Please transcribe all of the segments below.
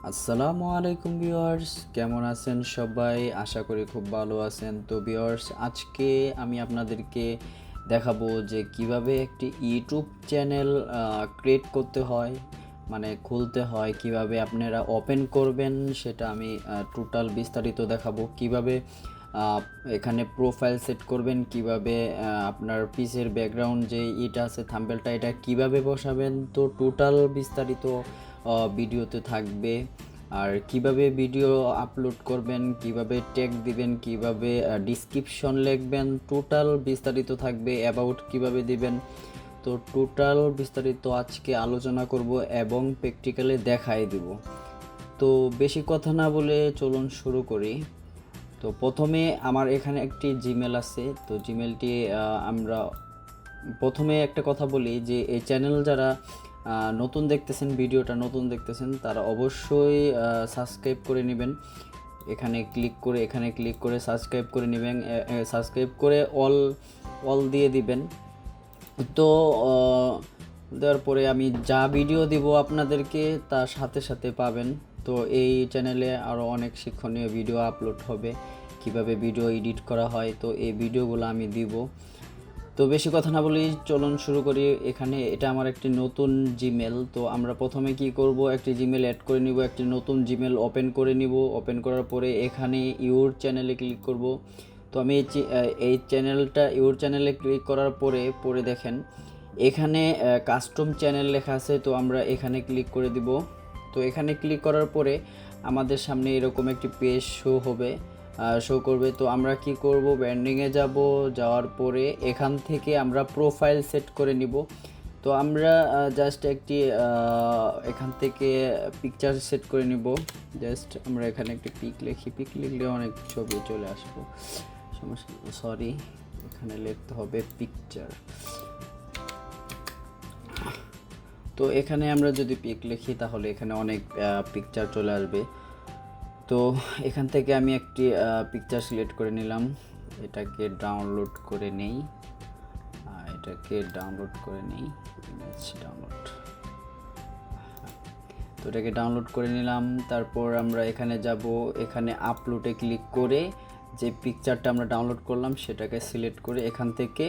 আসসালামু আলাইকুম ভিউয়ার্স, কেমন আছেন সবাই? আশা করি খুব ভালো আছেন। তো ভিউয়ার্স, আজকে আমি আপনাদেরকে দেখাবো যে কিভাবে একটি ইউটিউব চ্যানেল ক্রিয়েট করতে হয়, মানে খুলতে হয়, কিভাবে আপনারা ওপেন করবেন সেটা আমি টোটাল বিস্তারিত দেখাবো। কিভাবে আহ, এখানে প্রোফাইল সেট করবেন, কিভাবে আপনার পিসের ব্যাকগ্রাউন্ড যে এটা আছে থাম্বনেলটা, এটা কিভাবে বসাবেন, তো টোটাল বিস্তারিত ভিডিওতে থাকবে। আর কিভাবে ভিডিও আপলোড করবেন, কিভাবে ট্যাগ দিবেন, কিভাবে ডিসক্রিপশন লিখবেন, টোটাল বিস্তারিত থাকবে। অ্যাবাউট কিভাবে দিবেন, তো টোটাল বিস্তারিত আজকে আলোচনা করব এবং প্র্যাকটিক্যালি দেখাই দিব। তো বেশি কথা না বলে চলুন শুরু করি। তো প্রথমে আমার এখানে একটি জিমেল আছে। তো জিমেলটি আমরা প্রথমে একটা কথা বলি যে এই চ্যানেল যারা নতুন দেখতেছেন, ভিডিওটা নতুন দেখতেছেন, তারা অবশ্যই সাবস্ক্রাইব করে নেবেন। এখানে ক্লিক করে সাবস্ক্রাইব করে নেবেন। সাবস্ক্রাইব করে অল অল দিয়ে দিবেন। তো দেওয়ার পরে আমি যা ভিডিও দিব আপনাদেরকে তার সাথে সাথে পাবেন। তো এই চ্যানেলে আরও অনেক শিক্ষণীয় ভিডিও আপলোড হবে, কিভাবে ভিডিও এডিট করা হয়, তো এই ভিডিওগুলো আমি দিব। তো বেশি কথা না বলি চলুন শুরু করি। এখানে এটা আমার একটি নতুন জিমেল। তো আমরা প্রথমে কি করব, একটি জিমেল অ্যাড করে নিব, একটি নতুন জিমেল ওপেন করে নিব। ওপেন করার পরে এখানে ইউর চ্যানেলে ক্লিক করব। তো আমি এই ইউর চ্যানেলে ক্লিক করার পরে দেখেন এখানে কাস্টম চ্যানেল লেখা আছে। তো আমরা এখানে ক্লিক করে দিব। তো এখানে ক্লিক করার পরে আমাদের সামনে এরকম একটি পেজ শো করবে। তো আমরা কি করব, ব্র্যান্ডিংয়ে যাওয়ার পরে এখান থেকে আমরা প্রোফাইল সেট করে নিব। তো আমরা জাস্ট একটি এখান থেকে পিকচার সেট করে নিব। জাস্ট আমরা এখানে একটি পিক লিখলে অনেক ছবি চলে আসবো, সমস্যা সরি, এখানে লিখতে হবে পিকচার। তো এখানে আমরা যদি পিক লিখি তাহলে এখানে অনেক পিকচার চলে আসবে। তো এখান থেকে আমি একটি পিকচার সিলেক্ট করে নিলাম। এটাকে ডাউনলোড করে নেই, ইমেজ ডাউনলোড। তো এটাকে ডাউনলোড করে নিলাম। তারপর আমরা এখানে যাব, এখানে আপলোডে ক্লিক করে যে পিকচারটা আমরা ডাউনলোড করলাম সেটাকে সিলেক্ট করে এখান থেকে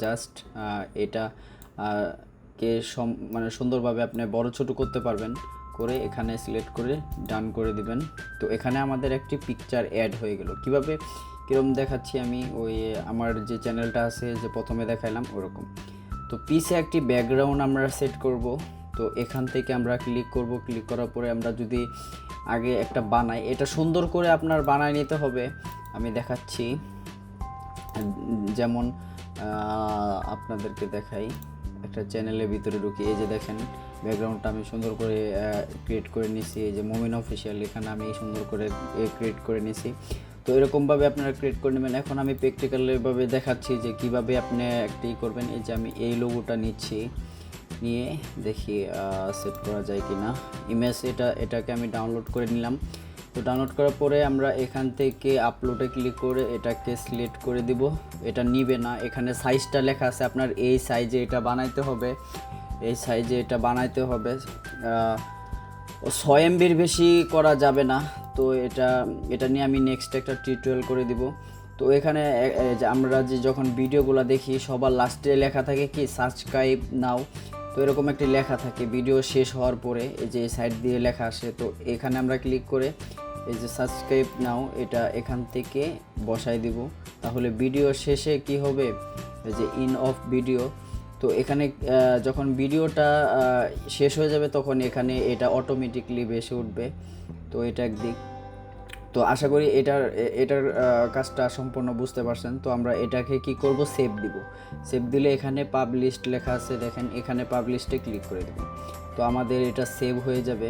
জাস্ট এটা মানে সুন্দরভাবে আপনি বড় ছোট করতে পারবেন, করে এখানে সিলেক্ট করে ডান করে দিবেন। তো এখানে আমাদের একটি পিকচার অ্যাড হয়ে গেল। কীরকম দেখাচ্ছি আমি, ওই আমার যে চ্যানেলটা আছে যে প্রথমে দেখাইলাম ওরকম। তো পিছে একটি ব্যাকগ্রাউন্ড আমরা সেট করব। তো এখান থেকে আমরা ক্লিক করার পরে আমরা যদি আগে একটা বানাই, এটা সুন্দর করে আপনার বানায় নিতে হবে। আমি দেখাচ্ছি, যেমন আপনাদেরকে দেখাই, একটা চ্যানেলের ভিতরে ঢুকি। এই যে দেখেন ব্যাকগ্রাউন্ডটা আমি সুন্দর করে ক্রিয়েট করে নিছি। এই যে মোমিন অফিসিয়াল এখানে আমি সুন্দর করে ক্রিয়েট করে নিছি। তো এরকমভাবে আপনারা ক্রিয়েট করে নেবেন। এখন আমি প্র্যাকটিক্যালিভাবে দেখাচ্ছি যে কিভাবে আপনি একটি করবেন। এই যে আমি এই লোগোটা নিয়ে দেখি সেট করা যায় কি না। ইমেজ এটাকে আমি ডাউনলোড করে নিলাম। তো ডাউনলোড করার পরে আমরা এখান থেকে আপলোডে ক্লিক করে এটাকে সিলেক্ট করে দিব। এটা নিবে না, এখানে সাইজটা লেখা আছে, আপনার এই সাইজে এটা বানাইতে হবে। 6 MBর বেশি করা যাবে না। তো এটা নিয়ে আমি নেক্সট একটা টিউটোরিয়াল করে দিব। তো এখানে আমরা যখন ভিডিওগুলো দেখি সবার লাস্টে লেখা থাকে কি, সাবস্ক্রাইব নাও। তো এরকম একটি লেখা থাকে ভিডিও শেষ হওয়ার পরে, এই যে সাইড দিয়ে লেখা আসে। তো এখানে আমরা ক্লিক করে এই যে সাবস্ক্রাইব নাও এটা এখান থেকে বসাই দিব। তাহলে ভিডিও শেষে কি হবে, এই যে ইন অফ ভিডিও। তো এখানে যখন ভিডিওটা শেষ হয়ে যাবে তখন এখানে এটা অটোমেটিকলি ভেসে উঠবে। তো এটা একদিক। তো আশা করি এটার কাজটা সম্পূর্ণ বুঝতে পারছেন। তো আমরা এটাকে কি করব, সেভ দিব। সেভ দিলে এখানে পাবলিশড লেখা আছে, দেখেন এখানে পাবলিশডে ক্লিক করে দেব। তো আমাদের এটা সেভ হয়ে যাবে,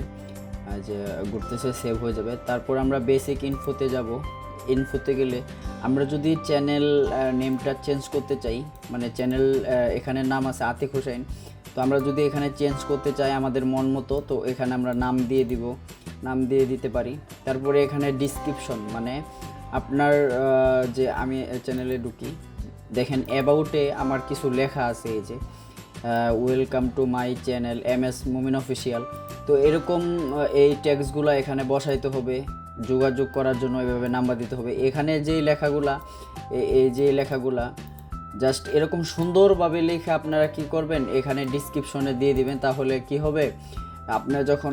যে ঘুরতেছে সেভ হয়ে যাবে। তারপর আমরা বেসিক ইনফোতে যাব। ইনফোতে গেলে আমরা যদি চ্যানেল নেমটা চেঞ্জ করতে চাই, মানে চ্যানেল এখানে নাম আছে আতিক হোসেন। তো আমরা যদি এখানে চেঞ্জ করতে চাই আমাদের মন মতো, তো এখানে আমরা নাম দিয়ে দিতে পারি। তারপরে এখানে ডিসক্রিপশন, মানে আপনার যে আমি চ্যানেলে ঢুকি, দেখেন অ্যাবাউটে আমার কিছু লেখা আছে। এই যে ওয়েলকাম টু মাই চ্যানেল মোমিন অফিসিয়াল। তো এরকম এই ট্যাক্সগুলো এখানে বসাইতে হবে। যোগাযোগ করার জন্য এভাবে নাম্বার দিতে হবে। এখানে যেই লেখাগুলা এই যে লেখাগুলা জাস্ট এরকম সুন্দরভাবে লিখে আপনারা কি করবেন, এখানে ডিসক্রিপশনে দিয়ে দিবেন। তাহলে কি হবে, আপনার যখন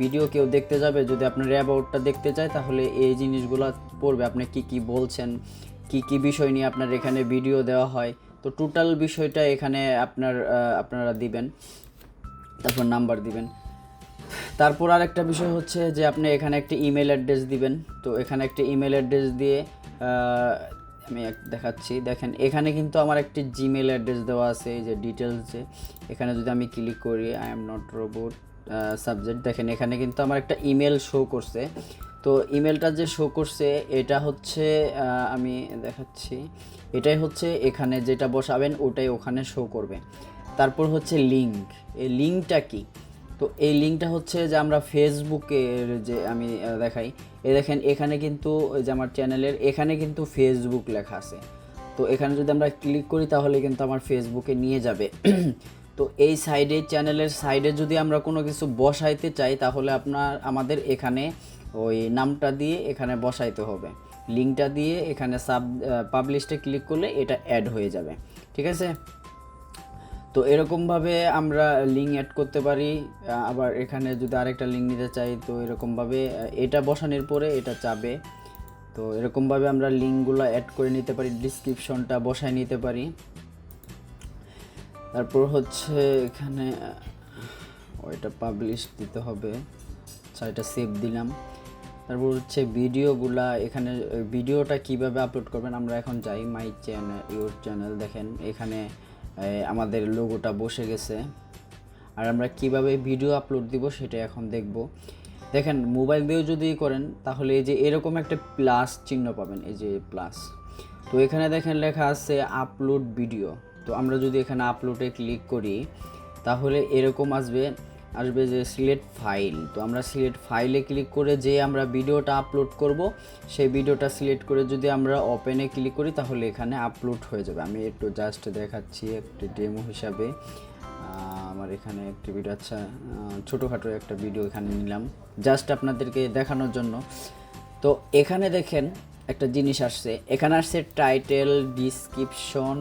ভিডিও কেউ দেখতে যাবে, যদি আপনার অ্যাবাউটটা দেখতে চায়, তাহলে এই জিনিসগুলো পড়বে, আপনি কি বলছেন, কি বিষয় নিয়ে আপনার এখানে ভিডিও দেওয়া হয়। তো টোটাল বিষয়টা এখানে আপনারা দিবেন, তারপর নাম্বার দিবেন। তারপর আরেকটা বিষয় হচ্ছে যে আপনি এখানে একটা ইমেল অ্যাড্রেস দিবেন। তো এখানে একটা ইমেল অ্যাড্রেস দিয়ে আমি দেখাচ্ছি। দেখেন এখানে কিন্তু আমার একটি জিমেল অ্যাড্রেস দেওয়া আছে, এই যে ডিটেলসে। এখানে যদি আমি ক্লিক করি I am not robot subject, দেখেন এখানে কিন্তু আমার একটা ইমেল শো করছে। তো ইমেলটা যে শো করছে এটা হচ্ছে আমি দেখাচ্ছি, এটাই হচ্ছে এখানে যেটা বসাবেন ওটাই ওখানে শো করবে। তারপর হচ্ছে লিঙ্ক। এই লিঙ্কটা কি, তো এই লিঙ্কটা হচ্ছে যে আমরা ফেসবুকের যে আমি দেখাই, দেখেন এখানে কিন্তু যে আমার চ্যানেলের এখানে কিন্তু ফেসবুক লেখা আছে। তো এখানে যদি আমরা ক্লিক করি তাহলে কিন্তু আমার ফেসবুকে নিয়ে যাবে। তো এই সাইডে চ্যানেলের সাইডে যদি আমরা কোনো কিছু বসাইতে চাই তাহলে আমাদের এখানে ওই নামটা দিয়ে এখানে বসাইতে হবে, লিঙ্কটা দিয়ে এখানে পাবলিশে ক্লিক করলে এটা অ্যাড হয়ে যাবে। ঠিক আছে, তো এরকমভাবে আমরা লিঙ্ক অ্যাড করতে পারি। আবার এখানে যদি আরেকটা লিঙ্ক নিতে চাই তো এরকমভাবে এটা বসানোর পরে এটা চাবে। তো এরকমভাবে আমরা লিঙ্কগুলো অ্যাড করে নিতে পারি, ডিসক্রিপশনটা বসায় নিতে পারি। তারপর হচ্ছে এখানে ওইটা পাবলিশ দিতে হবে। আচ্ছা, এটা সেভ দিলাম। তারপর হচ্ছে ভিডিওগুলা, এখানে ভিডিওটা কিভাবে আপলোড করবেন আমরা এখন যাই মাই চ্যানেল ইউর চ্যানেল। দেখেন এখানে আমাদের লোগোটা বসে গেছে। আর আমরা কিভাবে ভিডিও আপলোড দিব সেটা এখন দেখব। দেখেন মোবাইল দিয়েও যদি করেন তাহলে এই যে এরকম একটা প্লাস চিহ্ন পাবেন, এই যে প্লাস। তো এখানে দেখেন লেখা আছে আপলোড ভিডিও। তো আমরা যদি এখানে আপলোডে ক্লিক করি তাহলে এরকম আসবে যে সিলেক্ট ফাইল। তো আমরা সিলেক্ট ফাইলে ক্লিক করে যে আমরা ভিডিওটা আপলোড করব সেই ভিডিওটা সিলেক্ট করে যদি আমরা ওপেনে ক্লিক করি তাহলে এখানে আপলোড হয়ে যাবে। আমি একটু জাস্ট দেখাচ্ছি একটি ডেমো হিসাবে। আমার এখানে একটি ভিডিও, আচ্ছা ছোটোখাটো একটা ভিডিও এখানে নিলাম জাস্ট আপনাদেরকে দেখানোর জন্য। তো এখানে দেখেন একটা জিনিস আসছে, এখানে আসছে টাইটেল, ডিসক্রিপশন,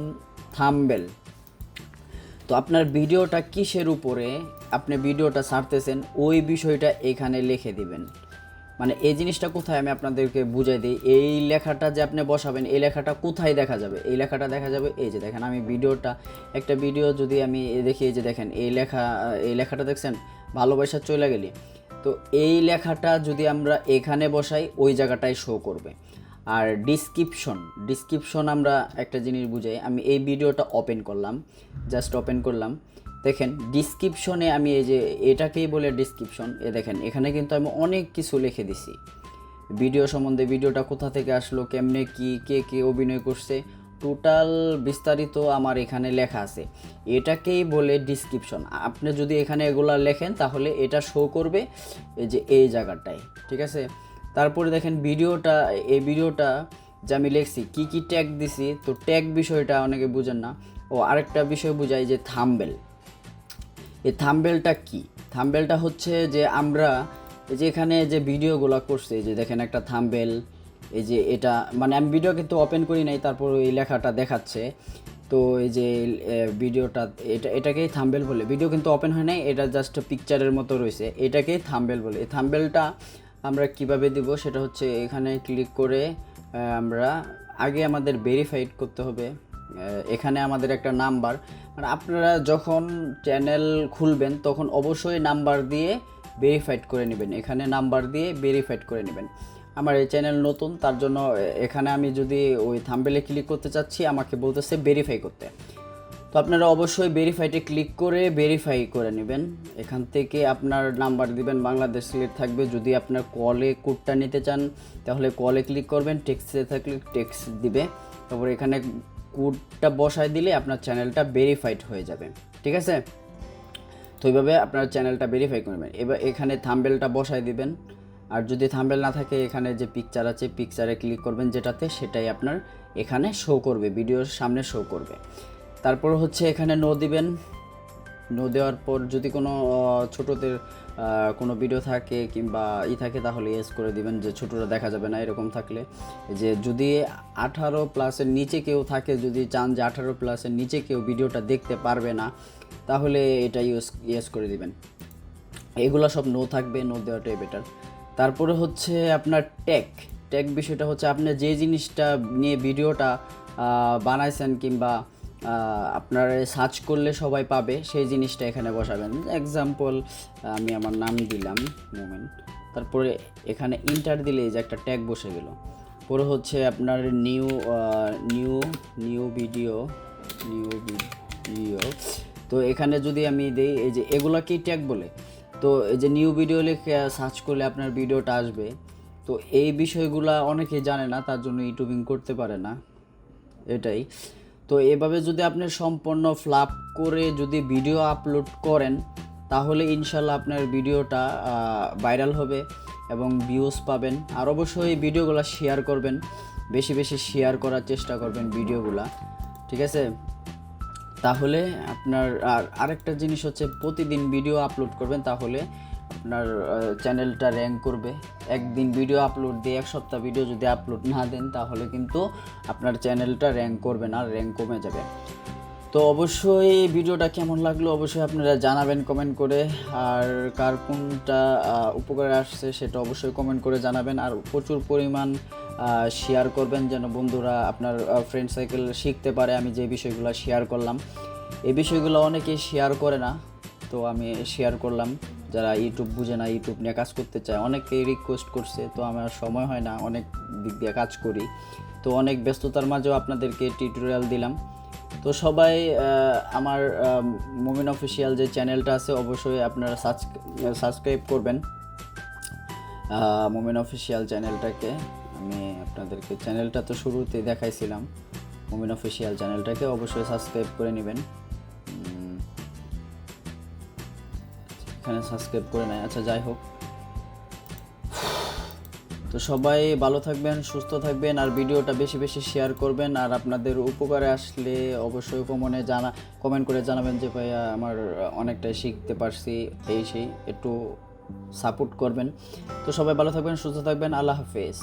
থাম্বনেল। তো আপনার ভিডিওটা কিসের উপরে আপনি ভিডিওটা ছাড়তেছেন ওই বিষয়টা এখানে লিখে দিবেন। মানে এই জিনিসটা কোথায় আমি আপনাদেরকে বুঝাই দিই। এই লেখাটা যে আপনি বসাবেন এই লেখাটা কোথায় দেখা যাবে, এই লেখাটা দেখা যাবে এই যে দেখেন আমি একটা ভিডিও যদি আমি দেখি, এই যে দেখেন এই লেখাটা দেখছেন, ভালোবাসা চলে গেলি। তো এই লেখাটা যদি আমরা এখানে বসাই ওই জায়গাটায় শো করবে। আর ডিসক্রিপশন আমরা একটা জিনিস বুঝাই। আমি এই ভিডিওটা ওপেন করলাম, জাস্ট ওপেন করলাম, দেখেন ডিসক্রিপশনে আমি এই যে এটাকেই বলে ডিসক্রিপশন। দেখেন এখানে কিন্তু আমি অনেক কিছু লিখে দিছি ভিডিও সম্বন্ধে, ভিডিওটা কোথা থেকে আসলো, কেমনে কি, কে অভিনয় করছে, টোটাল বিস্তারিত আমার এখানে লেখা আছে। এটাকেই বলে ডিসক্রিপশন। আপনি যদি এখানে এগুলা লেখেন তাহলে এটা শো করবে এই যে এই জায়গাটায়। ঠিক আছে, তারপরে দেখেন এই ভিডিওটা যে আমি লিখছি কি ট্যাগ দিছি। তো ট্যাগ বিষয়টা অনেকে বুঝেন না। আরেকটা বিষয় বুঝাই যে থাম্বনেল। এই থাম্বনেলটা কি, থাম্বনেলটা হচ্ছে যে আমরা এই যে এখানে যে ভিডিওগুলো করছে, এই যে দেখেন একটা থাম্বনেল, এই যে এটা মানে আমি ভিডিও কিন্তু ওপেন করি নাই, তারপর এই লেখাটা দেখাচ্ছে। তো এই যে ভিডিওটা এটাকেই থাম্বনেল বলে। ভিডিও কিন্তু ওপেন হয় নাই, এটা জাস্ট পিকচারের মতো রয়েছে, এটাকেই থাম্বনেল বলে। এই থাম্বনেলটা আমরা কিভাবে দিব সেটা হচ্ছে এখানে ক্লিক করে আমরা আগে আমাদের ভেরিফাইড করতে হবে। এখানে আমাদের একটা নাম্বার, মানে আপনারা যখন চ্যানেল খুলবেন তখন অবশ্যই নাম্বার দিয়ে ভেরিফাইড করে নেবেন। এখানে নাম্বার দিয়ে ভেরিফাইড করে নেবেন। আমার এই চ্যানেল নতুন, তার জন্য এখানে আমি যদি ওই থাম্বনেলে ক্লিক করতে চাচ্ছি আমাকে বলতেছে ভেরিফাই করতে। তো আপনারা অবশ্যই ভেরিফাইতে ক্লিক করে ভেরিফাই করে নেবেন। এখান থেকে আপনার নাম্বার দিবেন, বাংলাদেশ সিলেক্ট থাকবে। যদি আপনার কলে কোডটা নিতে চান তাহলে কলে ক্লিক করবেন, টেক্সটে থাকলে টেক্সট দিবে। তারপর এখানে কোডটা বসায় দিলে আপনার চ্যানেলটা ভেরিফাইড হয়ে যাবে। ঠিক আছে, তো এইভাবে আপনার চ্যানেলটা ভেরিফাই করবেন। এবার এখানে থাম্বনেলটা বসায় দিবেন। আর যদি থাম্বনেল না থাকে এখানে যে পিকচার আছে পিকচারে ক্লিক করবেন, যেটাতে সেটাই আপনার এখানে শো করবে, ভিডিওর সামনে শো করবে। তারপর হচ্ছে এখানে নো দিবেন। নো দেওয়ার পর যদি কোনো ছোটদের কোনো ভিডিও থাকে কিংবা থাকে তাহলে ইয়েস করে দিবেন, যে ছোটরা দেখা যাবে না এরকম থাকলে। যে যদি 18+ নিচে কেউ থাকে, যদি চান যে 18+ নিচে কেউ ভিডিওটা দেখতে পারবে না, তাহলে এটা ইয়েস করে দিবেন। এগুলো সব নো থাকবে, নো দেওয়াটাই বেটার। তারপরে হচ্ছে আপনার ট্যাগ বিষয়টা হচ্ছে আপনি যে জিনিসটা নিয়ে ভিডিওটা বানাইছেন কিংবা আপনার সার্চ করলে সবাই পাবে, সেই জিনিসটা এখানে বসাবেন। এক্সাম্পল আমি আমার নাম দিলাম মোমেন, তারপরে এখানে ইন্টার দিলে যে একটা ট্যাগ বসে গেল। পরে হচ্ছে আপনার নিউ ভিডিও। তো এখানে যদি আমি দিই, এই যে এগুলাকেই ট্যাগ বলে, তো এই যে নিউ ভিডিও লিখে সার্চ করলে আপনার ভিডিওটা আসবে। তো এই বিষয়গুলা অনেকেই জানে না, তার জন্য ইউটিউবিং করতে পারে না, এটাই। তো এভাবে যদি আপনি সম্পূর্ণ ফ্লাপ করে যদি ভিডিও আপলোড করেন, তাহলে ইনশাল্লাহ আপনার ভিডিওটা ভাইরাল হবে এবং ভিউজ পাবেন। আর অবশ্যই ভিডিওগুলো শেয়ার করবেন, বেশি বেশি শেয়ার করার চেষ্টা করবেন ভিডিওগুলা, ঠিক আছে? তাহলে আপনার আরেকটা জিনিস হচ্ছে প্রতিদিন ভিডিও আপলোড করবেন, তাহলে আপনার চ্যানেলটা র্যাঙ্ক করবে। একদিন ভিডিও আপলোড দিয়ে 1 সপ্তাহ ভিডিও যদি আপলোড না দেন, তাহলে কিন্তু আপনার চ্যানেলটা র্যাঙ্ক করবে না, র্যাঙ্ক কমে যাবে। তো অবশ্যই ভিডিওটা কেমন লাগলো অবশ্যই আপনারা জানাবেন কমেন্ট করে, আর কার কোনটা উপকারে আসছে সেটা অবশ্যই কমেন্ট করে জানাবেন। আর প্রচুর পরিমাণ শেয়ার করবেন, যেন বন্ধুরা আপনার ফ্রেন্ড সার্কেল শিখতে পারে আমি যে বিষয়গুলো শেয়ার করলাম। এই বিষয়গুলো অনেকেই শেয়ার করে না, তো আমি শেয়ার করলাম। যারা ইউটিউব বুঝে না, ইউটিউব নিয়ে কাজ করতে চায়, অনেকেই রিকোয়েস্ট করছে, তো আমার সময় হয় না, অনেক দিক দিয়ে কাজ করি, তো অনেক ব্যস্ততার মাঝেও আপনাদেরকে টিউটোরিয়াল দিলাম। তো সবাই আমার মোমিন অফিসিয়াল যে চ্যানেলটা আছে অবশ্যই আপনারা সাবস্ক্রাইব করবেন। মোমিন অফিসিয়াল চ্যানেলটাকে আমি আপনাদেরকে চ্যানেলটা তো শুরুতেই দেখাইছিলাম, মোমিন অফিসিয়াল চ্যানেলটাকে অবশ্যই সাবস্ক্রাইব করে নেবেন। এখানে সাবস্ক্রাইব করে নেয়, আচ্ছা যাই হোক। তো সবাই ভালো থাকবেন, সুস্থ থাকবেন, আর ভিডিওটা বেশি বেশি শেয়ার করবেন। আর আপনাদের উপকারে আসলে অবশ্যই কমেন্ট করে জানাবেন যে ভাইয়া আমার অনেকটাই শিখতে পারছি, সেই একটু সাপোর্ট করবেন। তো সবাই ভালো থাকবেন, সুস্থ থাকবেন, আল্লাহ হাফেজ।